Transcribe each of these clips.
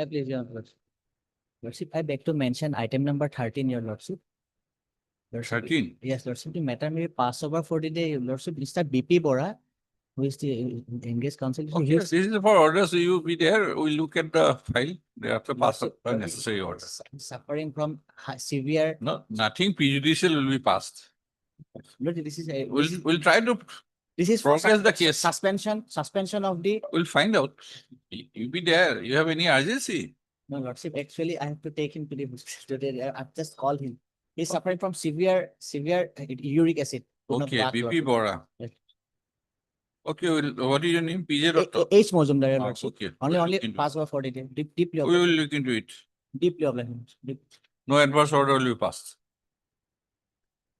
Please, Your Lordship. Lordship, I beg to mention item number 13, Your Lordship. Lordship, 13. Yes, Lordship, the matter may pass over for the day. Lordship, Mr. BP Bora, who is the engaged counsel. Okay, this is for orders. You be there. We'll look at the file. They have to pass Lordship, the necessary order. Suffering from severe. No, nothing prejudicial will be passed. Lordship, this is a. We'll try to This is progress the case. suspension of the. We'll find out. You be there. You have any urgency? No, Lordship, actually, I have to take him to the hospital today. I've just called him. He's suffering from severe uric acid. Okay, BP Lordship. Bora. Yes. Okay, what is your name? PJ Doctor? H. Mozumdar, Your Lordship. Okay. Only We'll look into pass over for the day. Deeply it. We will look into it. Deeply obliged. No adverse order will be passed.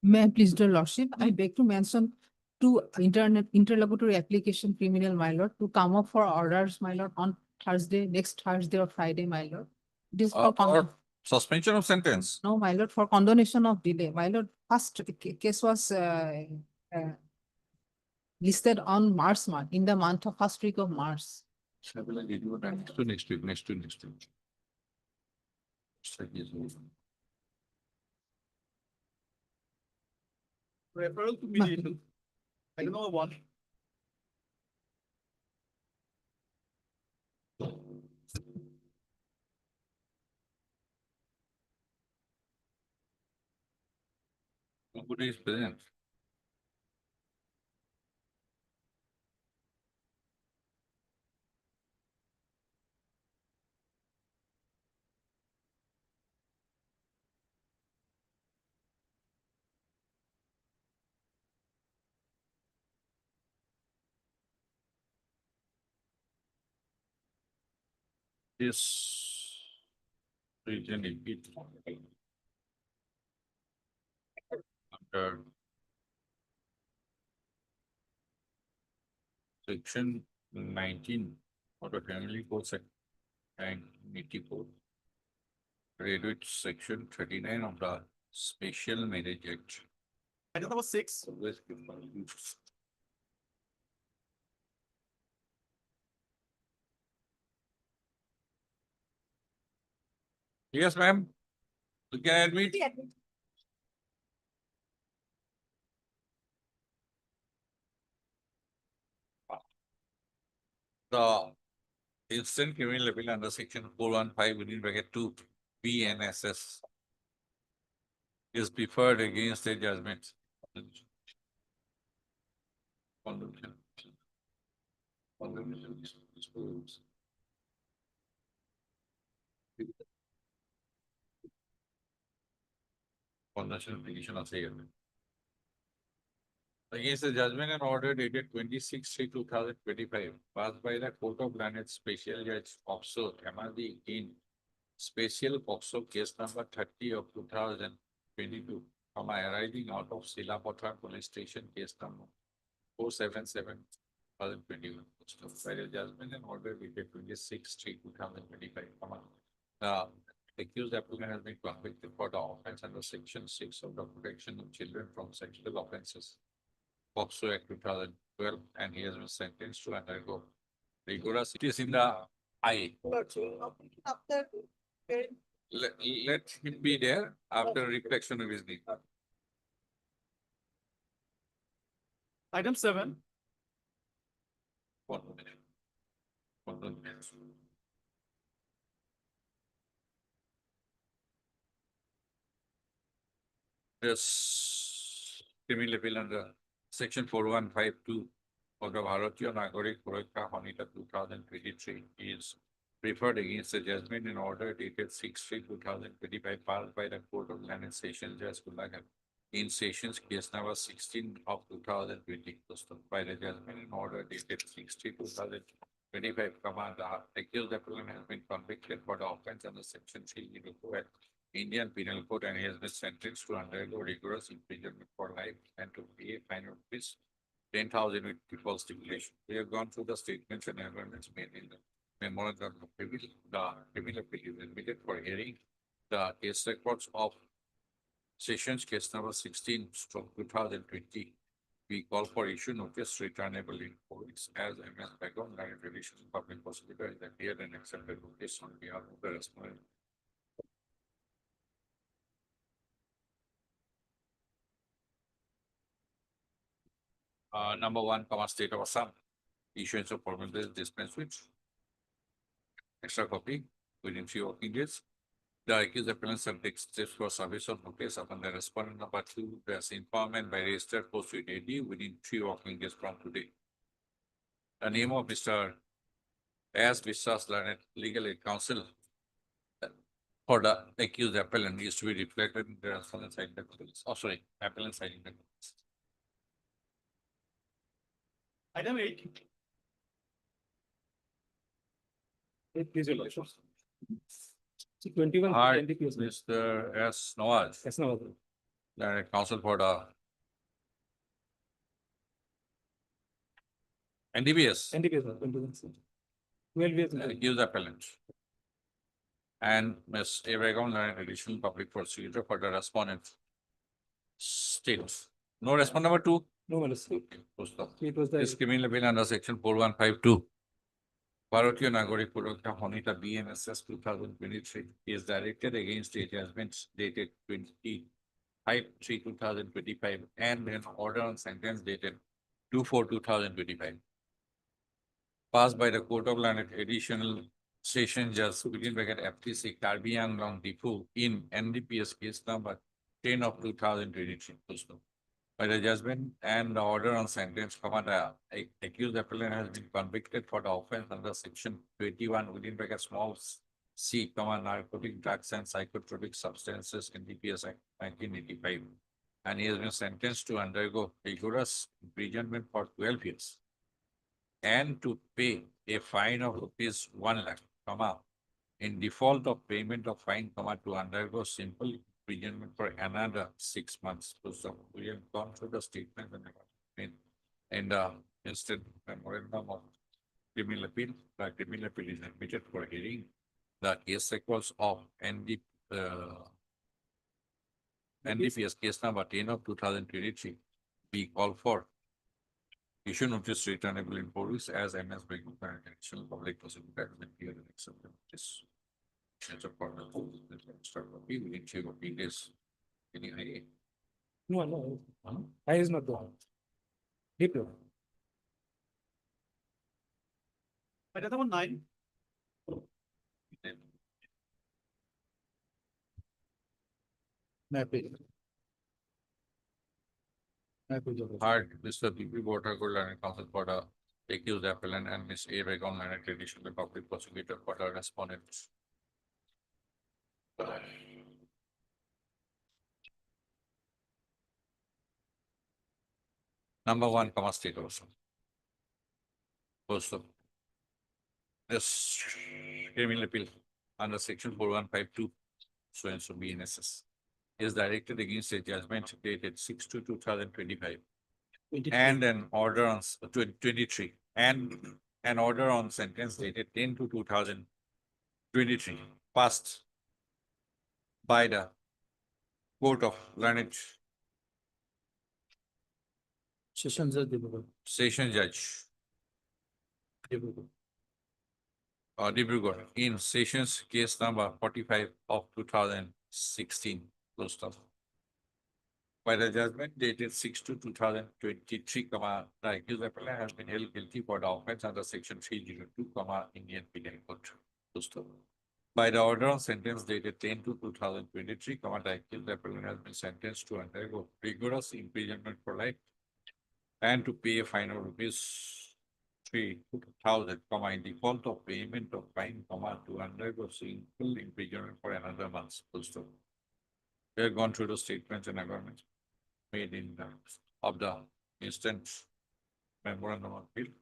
May I please, Your Lordship, I beg to mention two interlocutory application criminal, my lord, to come up for orders, my lord, on Thursday, next Thursday or Friday, my lord. It is for Or suspension of sentence. no, my lord, for condonation of delay. My lord, first case was listed on March month, in the month of first week of March. Next to next week. Referral to mediation. I don't know what. Nobody is present. This region indeed under section 19 of the Family Code Section 1984, read with section 39 of the Special Marriage Act. Item number 6. Yes, ma'am. You can admit. The instant criminal appeal under section 415 within bracket 2 BNSS is preferred against a judgment. Condemnation. Condemnation application of say against the judgment and order dated 26/3/2025 passed by the Court of Learned Special Judge POCSO MRD in Special POCSO case number 30 of 2022, arising out of Silapatra Police Station case number 477/2021. By the judgment and order dated 26/3/2025, the accused applicant has been convicted for the offense under section 6 of the Protection of Children from Sexual Offences POCSO Act 2012, and he has been sentenced to undergo rigorous. It is in the eye. Let him be there after reflection of his need. Item 7. 1 minute. 1 minute. This criminal appeal under section 4152 of the Bharatiya Nagarik Surakha Hanita 2023 is referred against the judgment in order dated 6/3/2025 passed by the Court of Learned Sessions Judge Gulagan in Sessions case number 16 of 2020. By the judgment in order dated 6/3/2025, the accused applicant has been convicted for the offense under section 302 Indian Penal Code, and he has been sentenced to undergo rigorous imprisonment for life and to pay a fine of rupees 10,000 with default stipulation. We have gone through the statements and amendments made in the memorandum of appeal. The criminal appeal is admitted for hearing. The case records of Sessions case number 16/2020 we call for issue notice returnable in 4 weeks as MS Begum, Direct Relations Public Prosecutor, is appeared and accepted notice on behalf of the respondent. Number one, State of Assam, issuance of formal dispense with extra copy within 3 working days. The accused appellant shall take steps for service of notice upon the respondent number 2 as informant by registered post with AD within 3 working days from today. The name of Mr. S. Vishwas Learned Legal Aid Counsel for the accused appellant is to be reflected in the respondent side documents. Oh, sorry, appellant side documents. Item 8. Please, your lordship. 21. Hi, 20 please. Mr. S. Nawaz, Yes, no. Learned Counsel for the NDBS. NDP, sir. 21. 12 years. Accused appellant. And Ms. A. Begum, Learned Additional Public Prosecutor for the respondent. States. No respondent number 2. No, my lordship. Post of. It was This the, criminal bill under section 4152. Bharatiya Nagarik Surakha Honita BNSS 2023 is directed against the judgments dated 25/3/2025 and an order on sentence dated 2/4/2025. Passed by the Court of Learned Additional Session Judge within bracket FTC Karbi Anglong Dipu in NDPS case number 10 of 2023. By the judgment and the order on sentence, the accused appellant has been convicted for the offense under section 21 within bracket small c, narcotic drugs and psychotropic substances NDPS Act 1985. And he has been sentenced to undergo rigorous imprisonment for 12 years and to pay a fine of rupees 1 lakh, in default of payment of fine, to undergo simple imprisonment for another 6 months. So we have gone through the statement and instant memorandum of criminal appeal. The criminal appeal is admitted for hearing. The case records of NDPS case number 10 of 2023. We call for issue notice returnable in 4 weeks as MS Begum Additional Public Prosecutor has been here and accepted notice. Change of formal start copy within 3 working days. Any idea? no, no. I is not the one. Deep. Item number 9. May I please? May I please, Your Lordship? Hard, Mr. B.P. Bhattakar, Learned Counsel for the accused appellant and Ms. A. Begum, Learned Additional Public Prosecutor for the respondents. Number one, State of Assam. First of this criminal appeal under section 4152, so and so BNSS, is directed against a judgment dated 6/2/2025 and an order on 23 and an order on sentence dated 10/2/2023 passed by the Court of Learned Session Judge Dibrugarh. Session Judge Dibrugarh. Dibrugarh in Sessions case number 45 of 2016. Close stop. By the judgment dated 6/2/2023, the accused appellant has been held guilty for the offense under section 302, Indian Penal Code. Close stop. By the order on sentence dated 10/2/2023, the accused appellant has been sentenced to undergo rigorous imprisonment for life and to pay a fine of rupees 3,000, in default of payment of fine, to undergo simple imprisonment for another month. Full stop. We have gone through the statements and agreements made in the of the instant memorandum of appeal.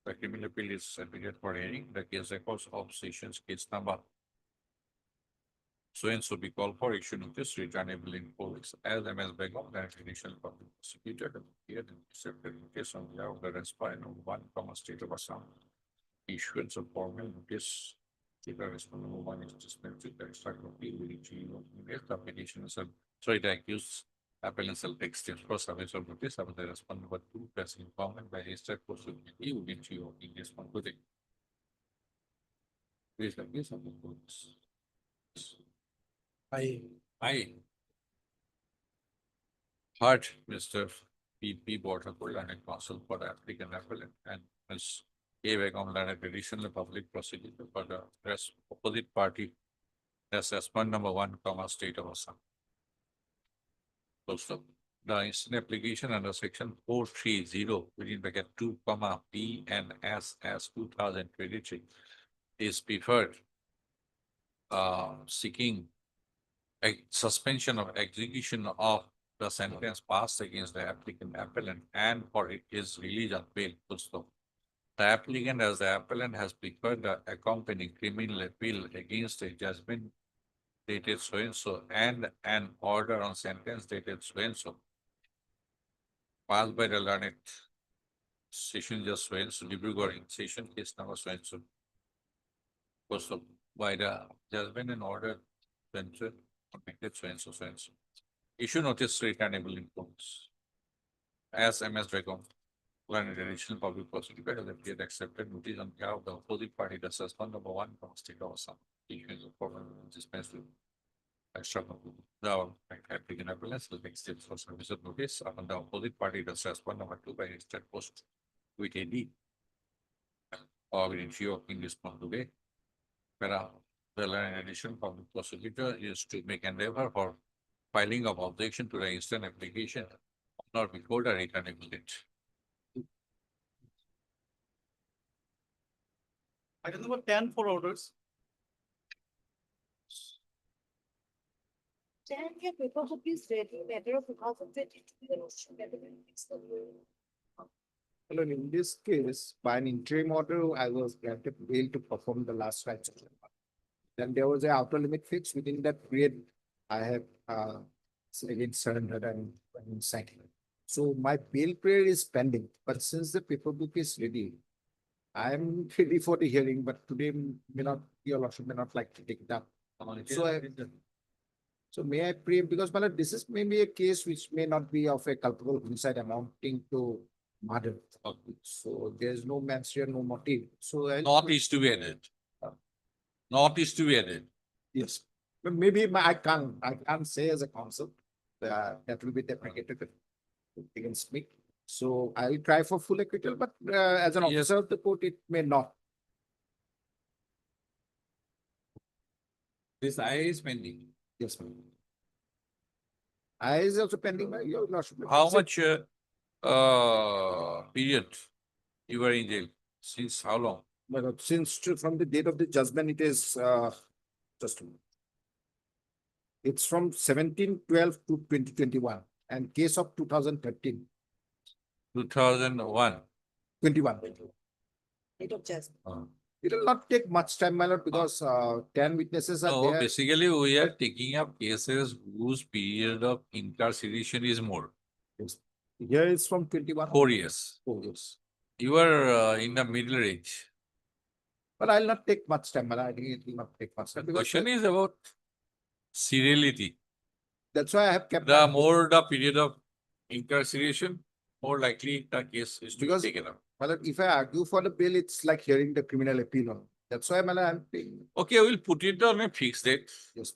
The criminal appeal is submitted for hearing. The case records of Sessions case number so and so be called for issue notice returnable in 4 weeks as MS Begum, the Additional Public Prosecutor, has appeared and accepted notice on behalf of the respondent number 1, State of Assam. Issuance of formal notice. The respondent number 1 is dispensed with the extra copy within 3 working days. The petition is sorry, the accused appellant shall take steps for service of notice of the respondent number two, plus informed by registered post committee within 3 working days from today. Please, like this, of the courts. I heard Mr. P. Waterford and counsel for the applicant appellant and Ms. A. Begum and additional public prosecutor for the rest opposite party. That's respondent number one, comma, state of Assam. Full stop. The instant application under section 430 within bracket 2, comma, B and S as 2023 is preferred. Seeking a suspension of execution of the sentence passed against the applicant appellant and for his release on bail. Full stop. The applicant as the appellant has preferred the accompanying criminal appeal against a judgment dated so and so and an order on sentence dated so and so passed by the learned session just so and so, Dibrugarh in session case number so and so. Also by the judgment and order so and so, connected so and so, so and so. Issue notice returnable in courts. As MS Dragon, learned additional public prosecutor has appeared accepted notice on behalf of the opposite party, the suspend number one from state of Assam. Issues of problem dispensed with extra. The applicant appellants will take steps for service of notice upon the opposite party, the suspend number two by registered post with AD. Or within few working days from today. Where the learned additional public prosecutor is to make endeavor for filing of objection to the instant application or before the returnable date. Item number 10 for orders. Can your paper book is ready, matter of because of it. Well, in this case, by an interim order, I was granted bail to perform the last rites of the month. Then there was a outer limit fixed within that period. I have again surrendered and signed. So my bail prayer is pending, but since the paper book is ready, I am ready for the hearing, but today may not, your lordship may not like to take it up. So may I pray, because my lord, this is maybe a case which may not be of a culpable homicide amounting to murder. So there is no mens rea, no motive. So Not is to be added. Not is to be added. yes, but maybe I can't say as a counsel that will be deprecated against me. So I'll try for full acquittal, but as an Yes. officer of the court, it may not. This I is pending. Yes, ma'am. I is also pending by your lordship. How much period you were in jail? Since how long? But since from the date of the judgment, it is just a minute. It's from 1712 to 2021 and case of 2013, 2001. 21. Date of judgment. It will not take much time, my lord, because 10 witnesses are No, there. basically we are taking up cases whose period of incarceration is more, Here is from 21. 4 years. 4 years. You are in the middle range. But I'll not take much time, my lord. I think it will not take much The time. because question is about seriality. That's why I have kept. The my- more the period of incarceration, more likely the case is to be Because- taken up. My lord, if I argue for the bill, it's like hearing the criminal appeal on. That's why, my lord, I'm paying. Okay, we'll put it on a fixed date. Yes.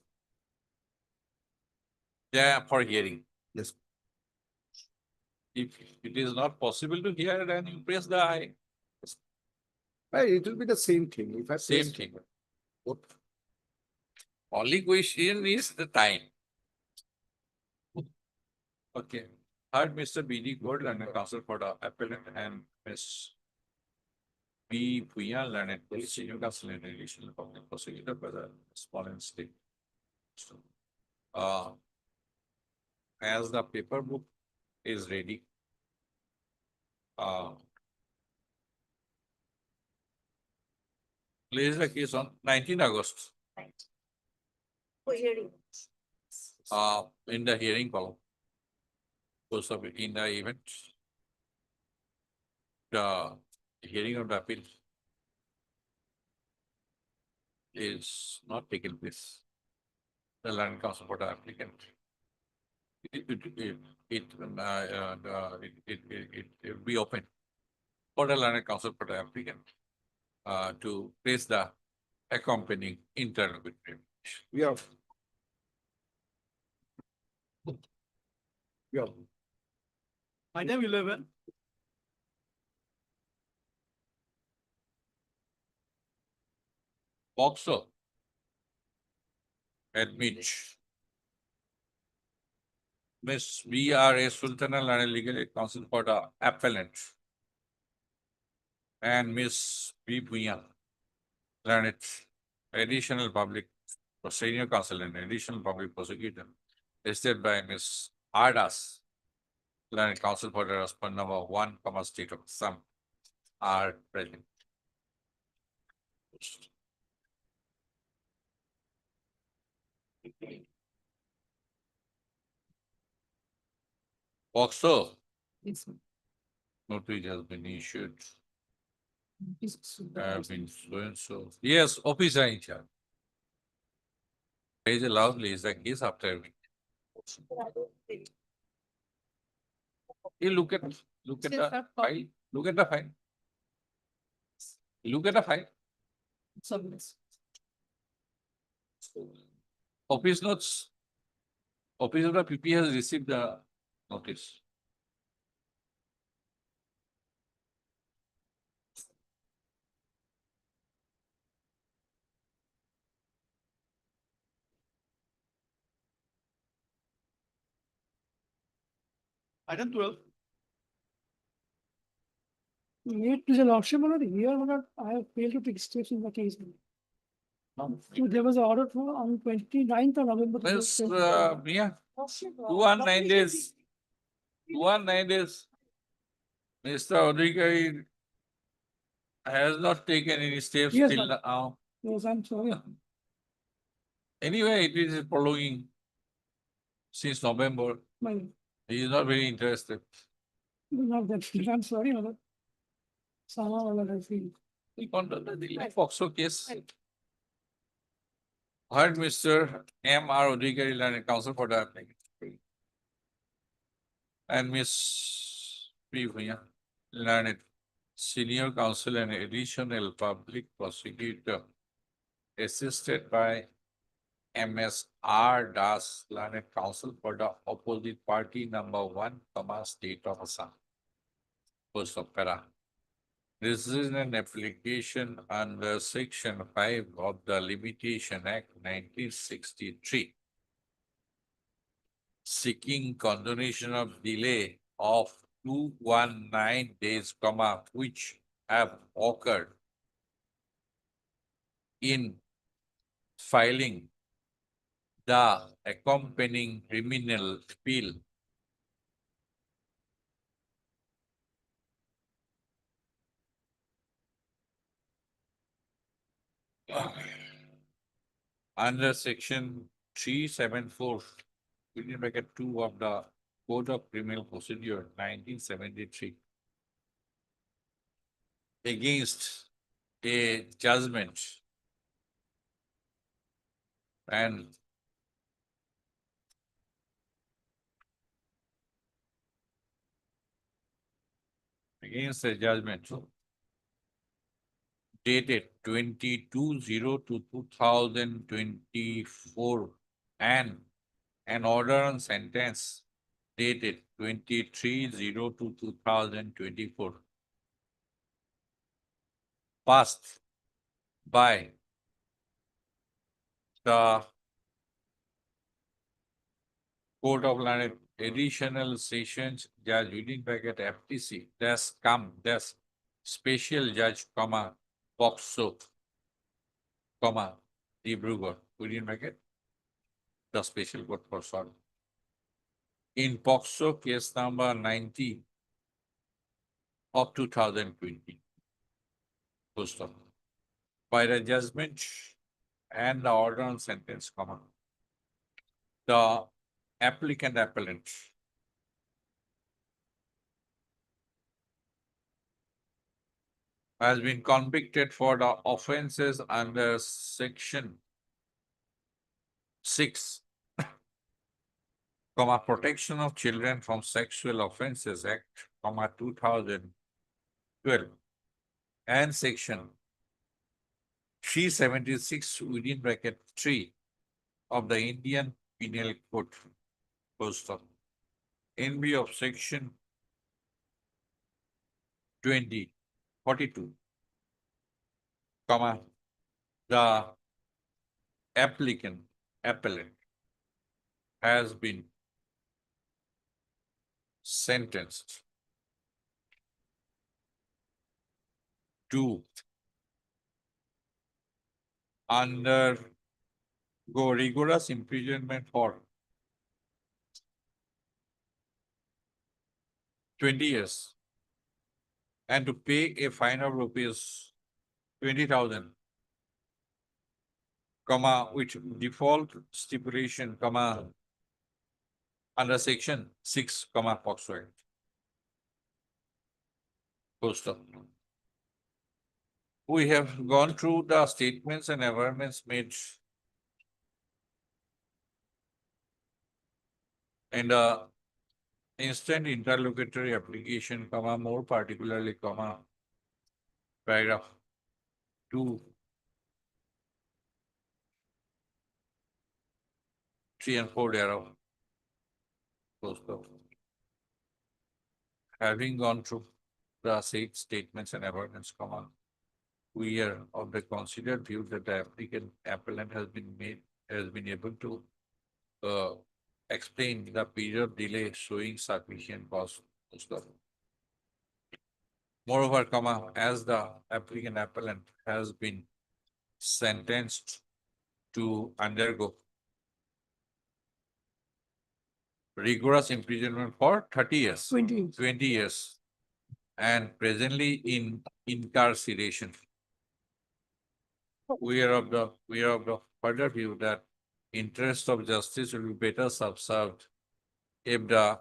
Yeah, for hearing. Yes. If it is not possible to hear, then you press the I. Right, it will be the same thing. If I Same place- thing. Only question is the time. Okay, heard Mr. B.D. Gold and counsel for the appellant and Ms. B. Puya learned police senior counsel in relation to public prosecutor by the respondent state. As the paper book is ready. Place the case on 19 August, For hearing. in the hearing column. Course of in the event. The hearing of the appeal is not taken place. The land counsel for the applicant it be open for the learned counsel for the applicant to place the accompanying interrogatory. We are. Yeah. Item 11, POCSO admits Miss B.R.A. Sultana Learned Legal Aid Counsel for the appellant and Miss B. Bhuyan Learned additional public senior counsel and additional public prosecutor listed by Miss Ardas Learned Counsel for the respondent number 1, State of Assam are present. POCSO Yes, ma'am. notice has been issued, Please, have been so. Yes, officer in charge. Raise it loudly, is the case after me. You look at Yes, the sir. file, look at the file. Look at the file. So, yes. Office notes. Office of the PP has received the notice. item 12, Made to the lordship already, here I have failed to take steps in the case. So there was an order for on 29th of November. Miss Mia, 219 days. 219 days. Mr. Odrikari has not taken any steps Yes, till sir. now. Yes, I'm sorry. Anyway, it is prolonging since November. My, He is not very interested. not that, I'm sorry, Mother. Somehow or other I feel. He contacted the POCSO case. Heard Mr. M.R. Odrikari Learned Counsel for the applicant. And Miss P. Bhuyan Learned Senior Counsel and Additional Public Prosecutor assisted by M.S.R. Das Learned Counsel for the opposite party number 1, State of Assam. Post of Para. This is an application under Section 5 of the Limitation Act 1963, seeking condonation of delay of 219 days, which have occurred in filing the accompanying criminal appeal under section 374, within bracket 2 of the Code of Criminal Procedure 1973 against a judgment and against a judgment dated 22/02/2024 and an order on sentence dated 23/02/2024 passed by the Court of Learned Additional Sessions Judge within bracket FTC dash Special Judge, POCSO, Dibrugarh, within bracket, the Special Court for Short. In POCSO case number 90 of 2020. Full stop. By the judgment and the order on sentence, the applicant appellant has been convicted for the offenses under section 6 Protection of Children from Sexual Offences Act, 2012, and Section 376 within bracket 3 of the Indian Penal Code, full stop. In view of Section 2042, the appellant has been sentenced to undergo rigorous imprisonment for 20 years and to pay a fine of rupees 20,000, with default stipulation, under section 6, POCSO Act. Full stop. We have gone through the statements and awareness made in the instant interlocutory application, more particularly, paragraph 2, 3 and 4 thereof. Full stop. Having gone through the said statements and awareness, we are of the considered view that the appellant has been able to explain the period of delay showing sufficient cause. Moreover, as the appellant has been sentenced to undergo rigorous imprisonment for 30 years. 20 years, and presently in incarceration. We are of the further view that interest of justice will be better served if the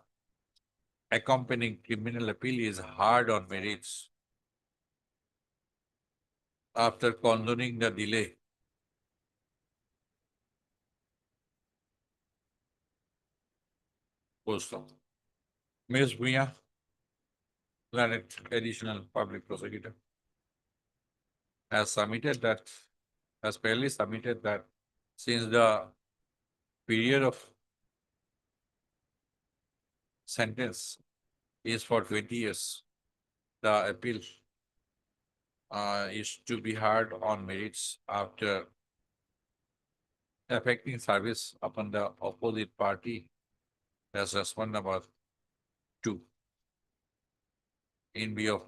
accompanying criminal appeal is hard on merits. After condoning the delay, Ms. Mia, learned additional public prosecutor, has fairly submitted that since the period of sentence is for 20 years, the appeal is to be heard on merits after affecting service upon the opposite party. That's response number 2. In view of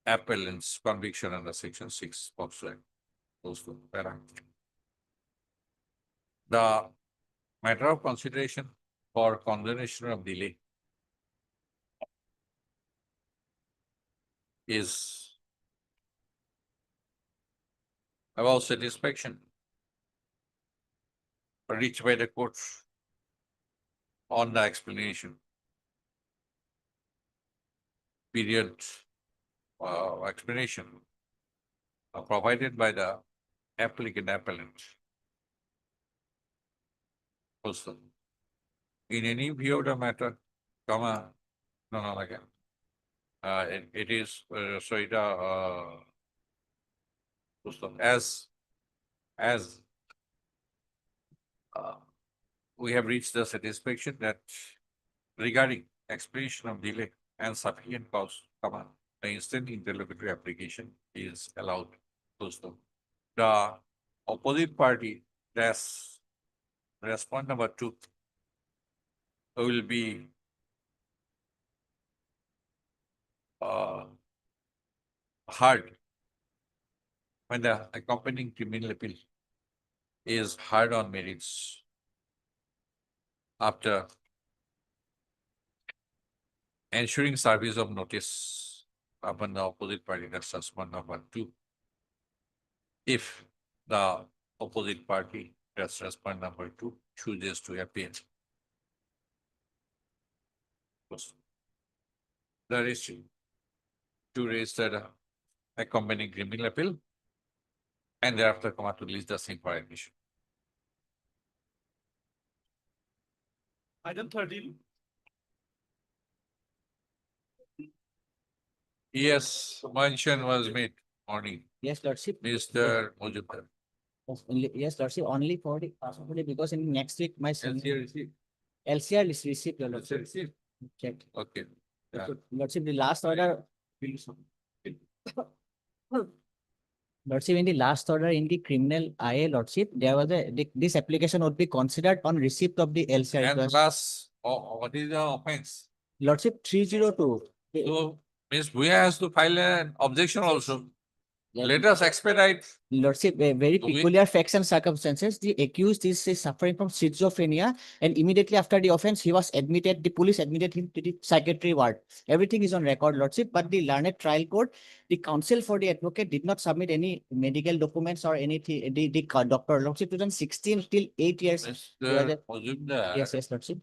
appellant's conviction under section 6 POCSO Act. The matter of consideration for condonation of delay is about satisfaction reached by the court on the explanation period explanation provided by the appellant. Also, in any view of the matter, again. It is as we have reached the satisfaction that regarding explanation of delay and sufficient cause, the instant interlocutory application is allowed. The opposite party, that's response number 2, will be hard when the accompanying criminal appeal is hard on merits after ensuring service of notice upon the opposite party. That's response number 2. If the opposite party, that's response number 2, chooses to appeal. There is to raise the accompanying criminal appeal and thereafter come out to release the same for admission. Item 13. Yes, mention was made morning, Yes, Lordship. Mr. Mojumdar. Yes, Lordship, only for the possibility because in next week my LCA received. LCR is received, Your LCA Lordship. received. Check. Okay. Yeah. Lordship, the last order. Lordship, in the last order in the criminal IA, Lordship, there was this application would be considered on receipt of the LCR. And request. plus, what is the offense? Lordship, 302. So Ms. Bhuya has to file an objection also. Yeah. Let us expedite. Lordship, very Do we- peculiar facts and circumstances. The accused is suffering from schizophrenia, and immediately after the offense, he was admitted. The police admitted him to the psychiatry ward. Everything is on record, Lordship. But the learned trial court, the counsel for the advocate did not submit any medical documents or anything. The doctor, Lordship, 2016 till 8 years. Mr. Mojumdar, Yes, yes, Lordship.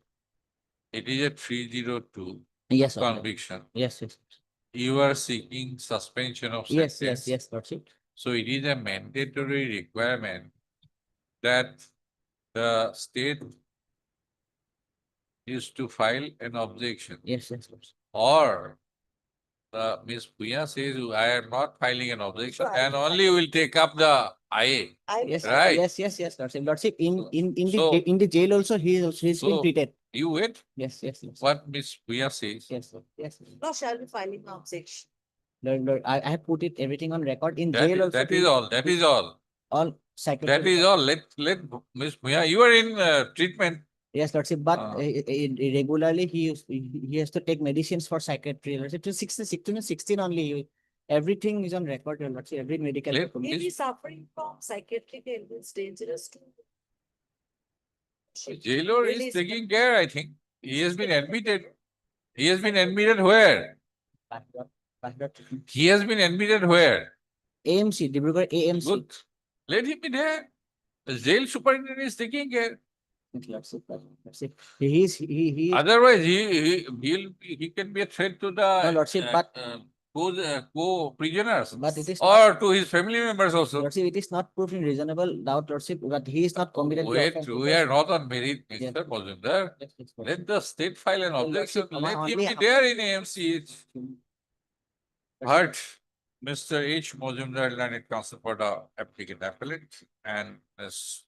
it is a 302 Yes, sir. conviction. Yes, yes. You are seeking suspension of Yes, sentence. yes, yes, Lordship. So it is a mandatory requirement that the state is to file an objection, Yes, yes, Lordship. or Ms. Bhuya says, I am not filing an objection Right. and only will take up the IA. Yes, Right. yes, yes, yes, Lordship. Lordship, in So- the jail also, he's been So- treated. You wait, Yes, yes, yes. what Ms. Bhuya says. Yes, sir. Yes. Nor shall be filing an objection. Lord, I have put it everything on record in That jail is, also. that is all, that is all. All That psychiatric. is all. Let Ms. Bhuya, you are in treatment. Yes, Lordship, but Ah. regularly he has to take medicines for psychiatry. Lordship, to 16 only. Everything is on record, Your Lordship, every medical. Let document. Maybe Miss- suffering from psychiatric illness dangerous to. Jailor Release. is taking care, I think. He has been admitted. He has been admitted where? He has been admitted where? AMC, Dibrugarh AMC. Good. Let him be there. The jail superintendent is taking care. Lordship, Lordship. He. Otherwise, he can be a threat to No, the Lordship, but. co-prisoners But it is. or to his family members also. Lordship, it is not proved in reasonable doubt, Lordship, but he is not committed. the Wait, offense we are not on merit, Yes. Mr. Mojumdar. Yes, yes, Lordship. Let the state file an Well, objection. Lordship, Let him only be half- there in AMC. Heard Mr. H. Mojumdar, learned counsel for the applicant appellate, and Ms.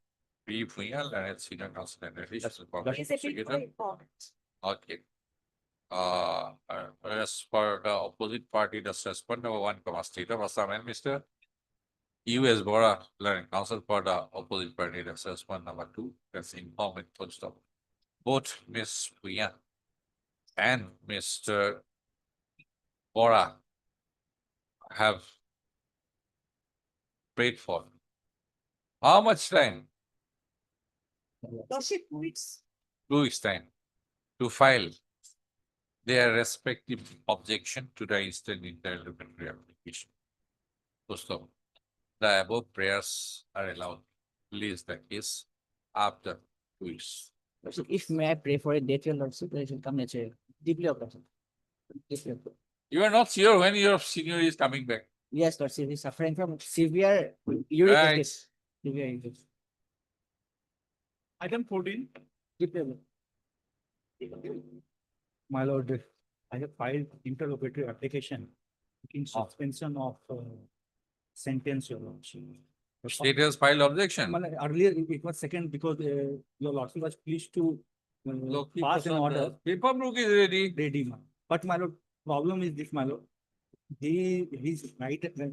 B. Bhuya, learned senior counsel and additional public Is a bit more prosecutor. important. Okay. As for the opposite party, the suspend number 1, State of Assam, and Mr. U.S. Bora, learned counsel for the opposite party, the suspend number 2, that's informed full stop. Both Ms. Bhuya and Mr. Bora have prayed for. How much time? Lordship, 2 weeks. 2 weeks time to file their respective objection to the instant interlocutory application. So stop. The above prayers are allowed. Release the case after 2 weeks. Lordship, if may I pray for a date, Your Lordship, it will come naturally. Deeply operated. Deeply operated. You are not sure when your senior is coming back. Yes, Lordship, he's suffering from severe uric Right. acid. Severe uric acid. Item 14. Deeply operated. My lord, I have filed interlocutory application in suspension of sentence, your lordship. State has filed objection. Well, earlier it was second because your lordship was pleased to pass an order Paper book is ready. ready, ma'am. But my lord, problem is this, my lord. His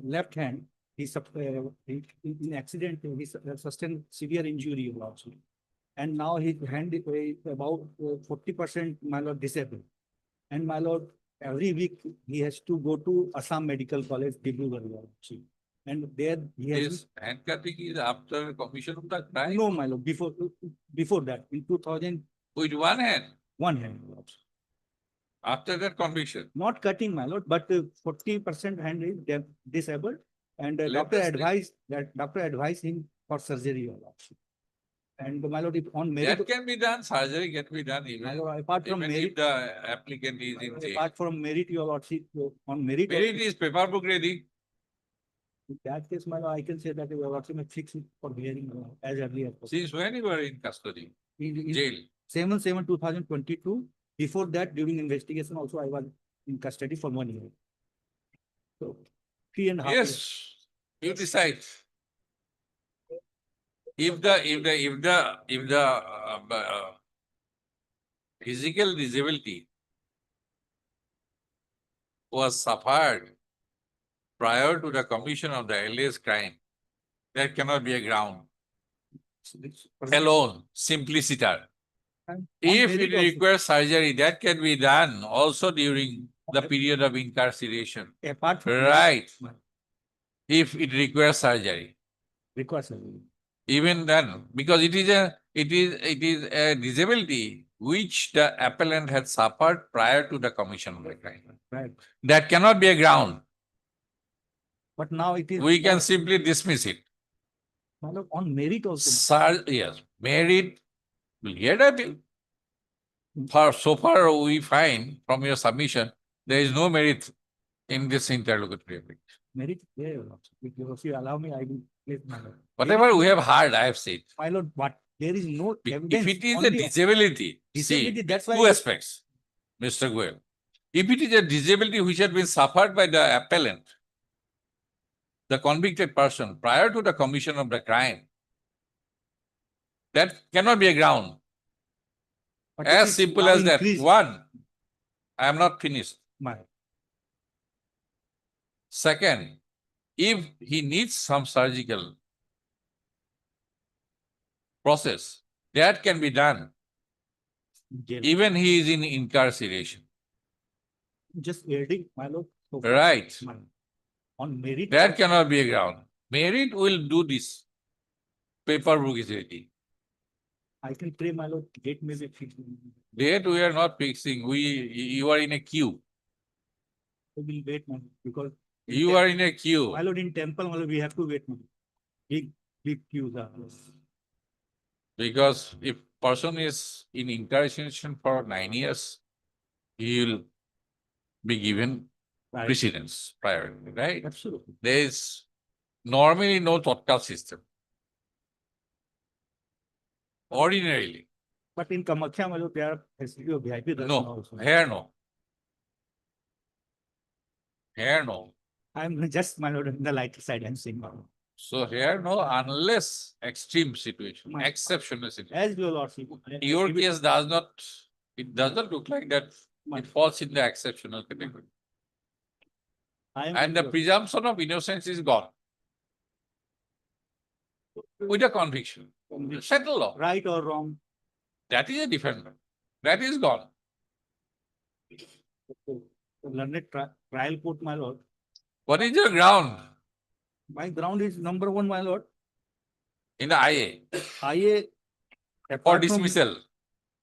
left hand, in accident, he sustained severe injury, your lordship. And now his hand is about 40%, my lord, disabled. And my lord, every week he has to go to Assam Medical College, Dibrugarh, your lordship. And there he has. This handcuffing is after commission of the crime. No, my lord, before that, in 2001 With one hand, hand, my lord. after that conviction. Not cutting, my lord, but 40% hand is disabled. And Let us doctor advised him for surgery, your lordship. And my lord, if on merit, That can be done, surgery can be done my even, lord, apart from even if merit, the applicant is in jail. apart from merit, your lordship, on merit. Merit is paper book ready. In that case, my lord, I can say that we are also fix it for hearing as early as possible. Since when you were in custody, In jail? 7/7/2022, before that, during investigation also, I was in custody for 1 year. So 3.5 years. Yes, you decide. If the physical disability was suffered prior to the commission of the alleged crime, that cannot be a ground alone, simpliciter. And on If merit it also. requires surgery, that can be done also during the period of incarceration. Apart from. Right. If it requires surgery, Requires surgery. even then, because it is a disability which the appellant had suffered prior to the commission of the crime. Right. That cannot be a ground. But now it is. We can simply dismiss it. My lord, on merit also. Yes, merit will get appeal. So far we find from your submission, there is no merit in this interlocutory appeal. Merit, yeah, your lordship. If you allow me, I will place my lord. Whatever we have heard, I have said. My lord, but there is no If evidence. it is on a the disability, disability, see, that's why. two aspects, Mr. Goel. If it is a disability which had been suffered by the appellant, the convicted person prior to the commission of the crime, that cannot be a ground. But it As is simple now as that. increased. One, I am not finished. My, Second, if he needs some surgical process, that can be done. jail. Even he is in incarceration. Just adding, my lord. so far. Right. My- On merit. That cannot be a ground. Merit will do this. Paper brutality. I can pray, my lord, date may be fixed. Date we are not fixing. You are in a queue. We will wait, my lord, because. in You tem- are in a queue. My lord, in temple, my lord, we have to wait, my lord. Big queues are. Because if person is in incarceration for 9 years, he will be given Right. precedence priority, right? Absolutely. There is normally no Tatkal system. Ordinarily, But in Kamakhya, my lord, there are facility of VIP darshan no, also. here no. Here no. I'm just, my lord, on the lighter side, I'm saying, my lord. So here no, unless extreme situation, My- exceptional situation. As your lordship. Your case does not, it does not look like that. My- It falls in the exceptional category. I am. And the presumption of innocence is gone. With a conviction. Settle law. Right or wrong. That is a different matter. That is gone. Learned trial court, my lord. What is your ground My ground is number one, my lord. in the IA IA. for apart from- dismissal?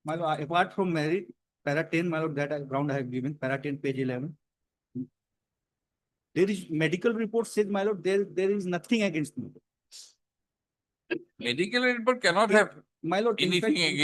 My lord, apart from merit, para 10, my lord, ground I have given, para 10, page 11. There is medical report says, my lord, there is nothing against me. Medical report cannot have My lord, in anything fact, against